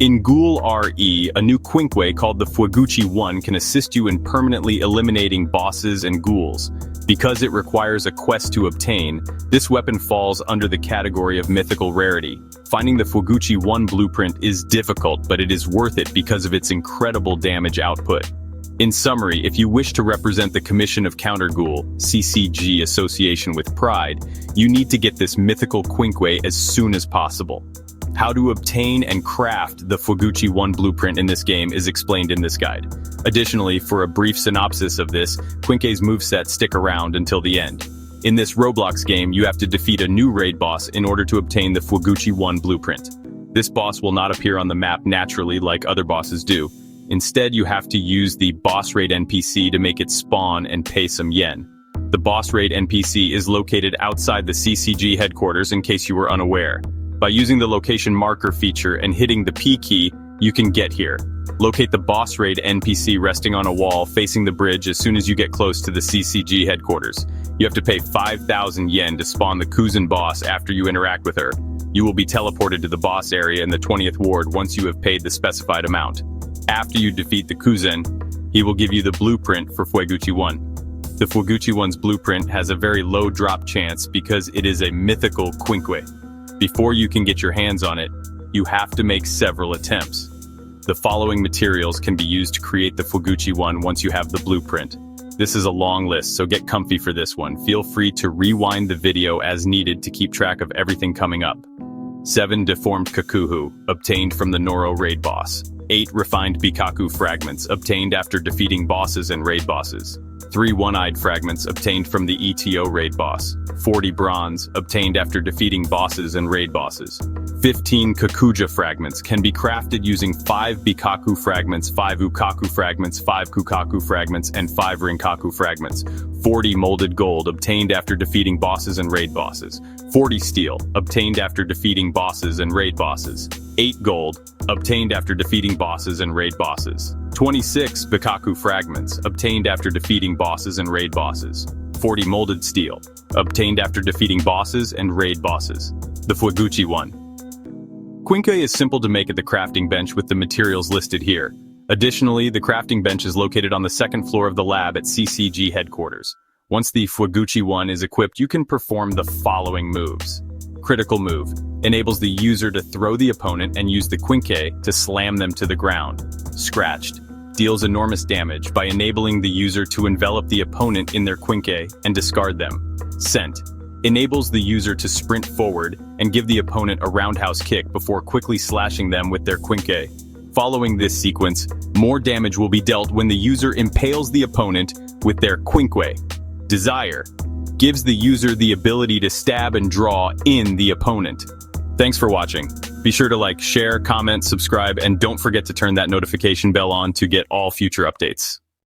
In Ghoul RE, a new Quinkwe called the Fueguchi 1 can assist you in permanently eliminating bosses and ghouls. Because it requires a quest to obtain, this weapon falls under the category of mythical rarity. Finding the Fueguchi 1 blueprint is difficult, but it is worth it because of its incredible damage output. In summary, if you wish to represent the Commission of Counter Ghoul, CCG Association with pride, you need to get this mythical Quinkwe as soon as possible. How to obtain and craft the Fueguchi 1 blueprint in this game is explained in this guide. Additionally, for a brief synopsis of this, Quinkwe's movesets stick around until the end. In this Roblox game, you have to defeat a new raid boss in order to obtain the Fueguchi 1 blueprint. This boss will not appear on the map naturally like other bosses do. Instead, you have to use the boss raid NPC to make it spawn and pay some yen. The boss raid NPC is located outside the CCG headquarters in case you were unaware. By using the location marker feature and hitting the P key, you can get here. Locate the boss raid NPC resting on a wall facing the bridge as soon as you get close to the CCG headquarters. You have to pay 5,000 yen to spawn the Kuzan boss after you interact with her. You will be teleported to the boss area in the 20th ward once you have paid the specified amount. After you defeat the Kuzan, he will give you the blueprint for Fueguchi 1. The Fueguchi 1's blueprint has a very low drop chance because it is a mythical Quinkwe. Before you can get your hands on it, you have to make several attempts. The following materials can be used to create the Fueguchi 1 once you have the blueprint. This is a long list, so get comfy for this one. Feel free to rewind the video as needed to keep track of everything coming up. 7 Deformed Kakuhu, obtained from the Noro raid boss. 8 Refined Bikaku fragments, obtained after defeating bosses and raid bosses. 3 One-Eyed fragments, obtained from the ETO raid boss. 40 Bronze, obtained after defeating bosses and raid bosses. 15 Kakuja fragments can be crafted using 5 Bikaku fragments, 5 Ukaku fragments, 5 Kukaku fragments, and 5 Rinkaku fragments. 40 Molded Gold, obtained after defeating bosses and raid bosses. 40 Steel, obtained after defeating bosses and raid bosses. 8 Gold, obtained after defeating bosses and raid bosses. 26 Bikaku fragments, obtained after defeating bosses and raid bosses. 40 Molded Steel, obtained after defeating bosses and raid bosses. The Fueguchi 1. Quinkwe is simple to make at the crafting bench with the materials listed here. Additionally, the crafting bench is located on the second floor of the lab at CCG headquarters. Once the Fueguchi 1 is equipped, you can perform the following moves. Critical move. Enables the user to throw the opponent and use the Quinkwe to slam them to the ground. Scratched. Deals enormous damage by enabling the user to envelop the opponent in their Quinkwe and discard them. Sent. Enables the user to sprint forward and give the opponent a roundhouse kick before quickly slashing them with their Quinkwe. Following this sequence, more damage will be dealt when the user impales the opponent with their Quinkwe. Desire. Gives the user the ability to stab and draw in the opponent. Thanks for watching. Be sure to like, share, comment, subscribe, and don't forget to turn that notification bell on to get all future updates.